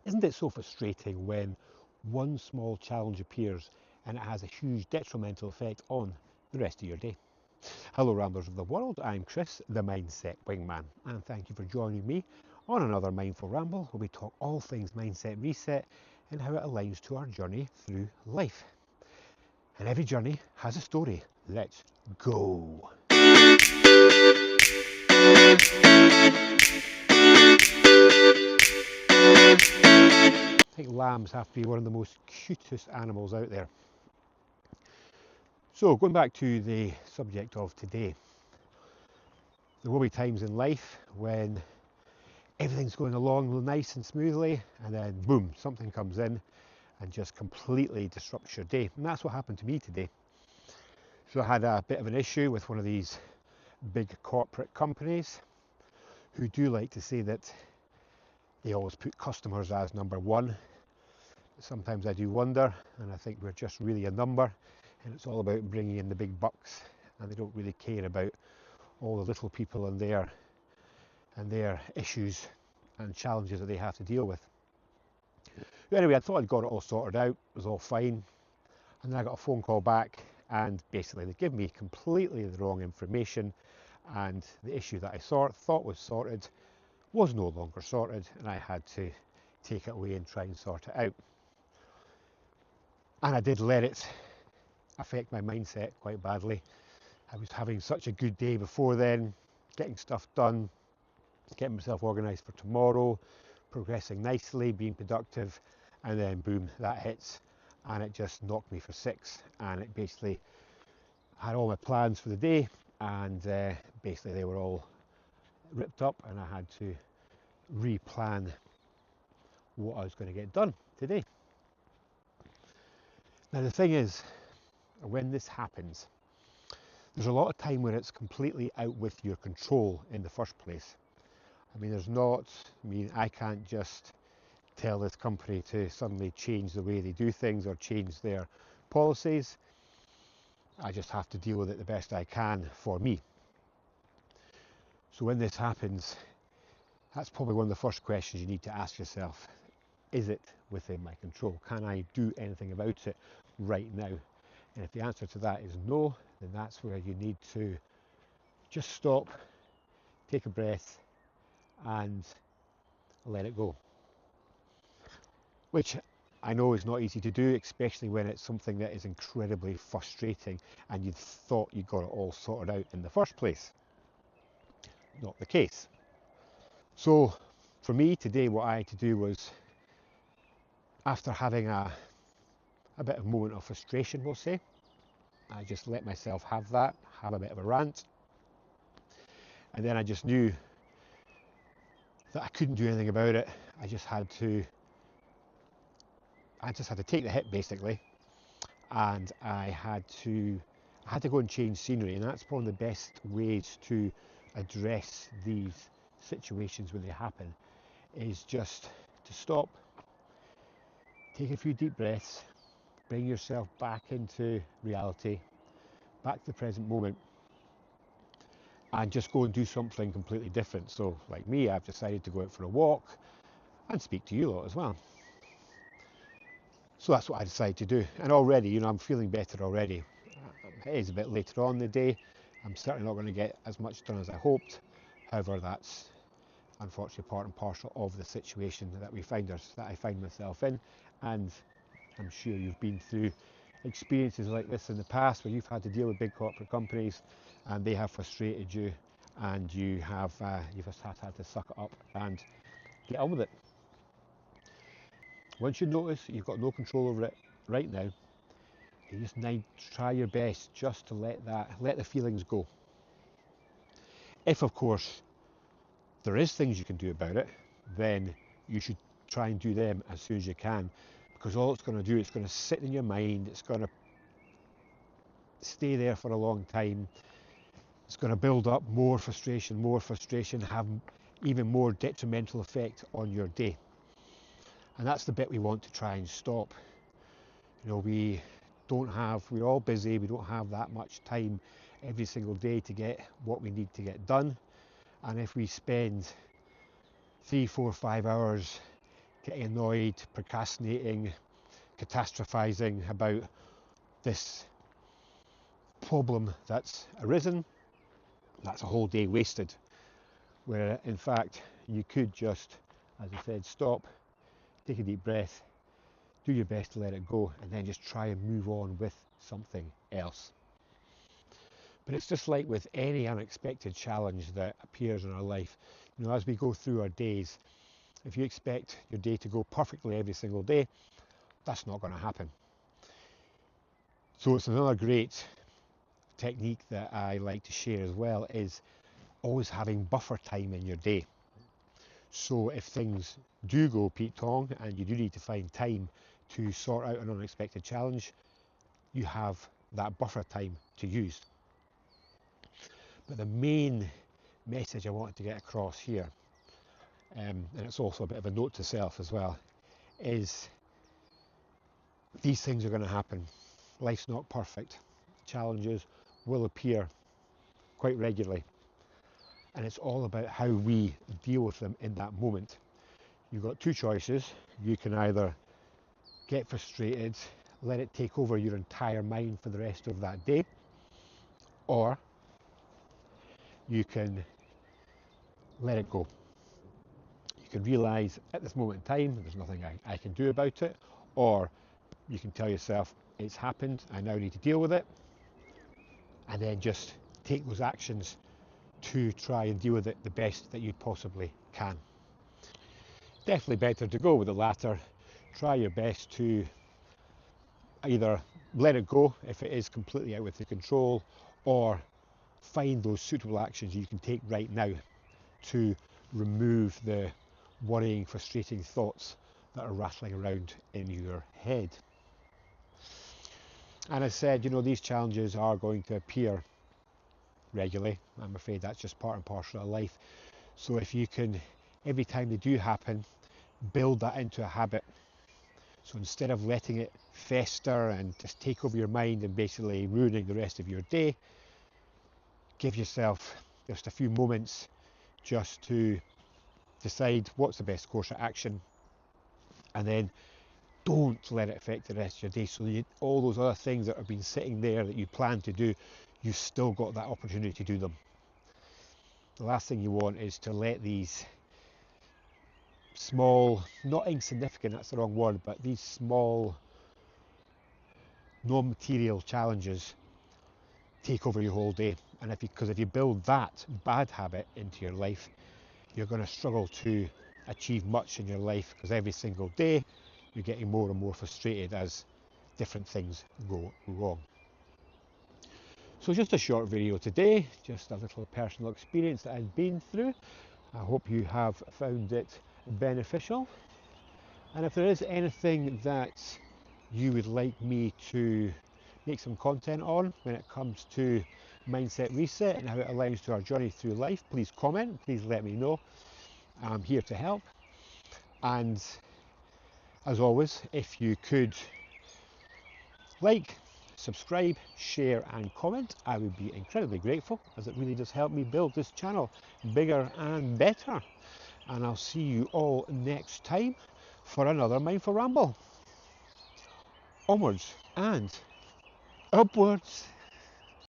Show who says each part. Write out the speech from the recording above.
Speaker 1: Isn't it so frustrating when one small challenge appears and it has a huge detrimental effect on the rest of your day? Hello Ramblers of the world, I'm Chris, the Mindset Wingman, and thank you for joining me on another Mindful Ramble where we talk all things mindset reset and how it aligns to our journey through life. And every journey has a story. Let's go. I think lambs have to be one of the most cutest animals out there. So going back to the subject of today, there will be times in life when everything's going along nice and smoothly and then boom, something comes in and just completely disrupts your day. And that's what happened to me today. So I had a bit of an issue with one of these big corporate companies who do like to say that they always put customers as number one. Sometimes I do wonder, and I think we're just really a number, and it's all about bringing in the big bucks, and they don't really care about all the little people and their issues and challenges that they have to deal with. But anyway, I thought I'd got it all sorted out, it was all fine, and then I got a phone call back, and basically they give me completely the wrong information, and the issue that I thought was sorted was no longer sorted, and I had to take it away and try and sort it out. And I did let it affect my mindset quite badly. I was having such a good day before then, getting stuff done, getting myself organised for tomorrow, progressing nicely, being productive, and then boom, that hits, and it just knocked me for six. And it basically had all my plans for the day, and basically they were all ripped up, and I had to replan what I was going to get done today. Now the thing is, when this happens, there's a lot of time where it's completely out with your control in the first place. I can't just tell this company to suddenly change the way they do things or change their policies. I just have to deal with it the best I can for me. So when this happens, that's probably one of the first questions you need to ask yourself. Is it within my control? Can I do anything about it right now? And if the answer to that is no, then that's where you need to just stop, take a breath, and let it go. Which I know is not easy to do, especially when it's something that is incredibly frustrating and you thought you got it all sorted out in the first place. Not the case. So for me today, what I had to do was, after having a bit of a moment of frustration, we'll say, I just let myself have a bit of a rant, and then I just knew that I couldn't do anything about it. I just had to take the hit basically, and I had to go and change scenery, and that's one of the best ways to address these situations when they happen, is just to stop, take a few deep breaths, bring yourself back into reality, back to the present moment, and just go and do something completely different. So like me, I've decided to go out for a walk and speak to you lot as well. So that's what I decided to do, and already, I'm feeling better already. It is a bit later on in the day. I'm certainly not going to get as much done as I hoped. However, that's unfortunately part and parcel of the situation that I find myself in, and I'm sure you've been through experiences like this in the past where you've had to deal with big corporate companies and they have frustrated you, and you've just had to suck it up and get on with it. Once you notice you've got no control over it right now, you just need to try your best just to let the feelings go. If of course there is things you can do about it, then you should try and do them as soon as you can, because all it's going to do, it's going to sit in your mind, it's going to stay there for a long time, it's going to build up more frustration, have even more detrimental effect on your day. And that's the bit we want to try and stop. We're all busy, we don't have that much time every single day to get what we need to get done. And if we spend 3, 4, 5 hours getting annoyed, procrastinating, catastrophizing about this problem that's arisen, that's a whole day wasted. Where in fact you could just, as I said, stop, take a deep breath, do your best to let it go, and then just try and move on with something else. But it's just like with any unexpected challenge that appears in our life. You know, as we go through our days, if you expect your day to go perfectly every single day, that's not going to happen. So it's another great technique that I like to share as well, is always having buffer time in your day. So if things do go Pete Tong and you do need to find time to sort out an unexpected challenge, you have that buffer time to use. But the main message I wanted to get across here, and it's also a bit of a note to self as well, is these things are going to happen. Life's not perfect. Challenges will appear quite regularly. And it's all about how we deal with them in that moment. You've got two choices. You can either get frustrated, let it take over your entire mind for the rest of that day, or you can let it go. You can realise at this moment in time there's nothing I can do about it, or you can tell yourself it's happened, I now need to deal with it, and then just take those actions to try and deal with it the best that you possibly can. Definitely better to go with the latter. Try your best to either let it go if it is completely out of your control, or find those suitable actions you can take right now to remove the worrying, frustrating thoughts that are rattling around in your head. And as I said, you know, these challenges are going to appear regularly. I'm afraid that's just part and parcel of life. So if you can, every time they do happen, build that into a habit. So instead of letting it fester and just take over your mind and basically ruining the rest of your day, give yourself just a few moments just to decide what's the best course of action, and then don't let it affect the rest of your day. So all those other things that have been sitting there that you plan to do, you've still got that opportunity to do them. The last thing you want is to let these small, not insignificant, that's the wrong word, but these small non-material challenges take over your whole day. And because if you build that bad habit into your life, you're going to struggle to achieve much in your life, because every single day you're getting more and more frustrated as different things go wrong. So just a short video today, just a little personal experience that I've been through. I hope you have found it beneficial. And if there is anything that you would like me to make some content on when it comes to mindset reset and how it aligns to our journey through life, please comment, please let me know. I'm here to help. And as always, if you could like, subscribe, share and comment, I would be incredibly grateful, as it really does help me build this channel bigger and better. And I'll see you all next time for another Mindful Ramble. Onwards and upwards.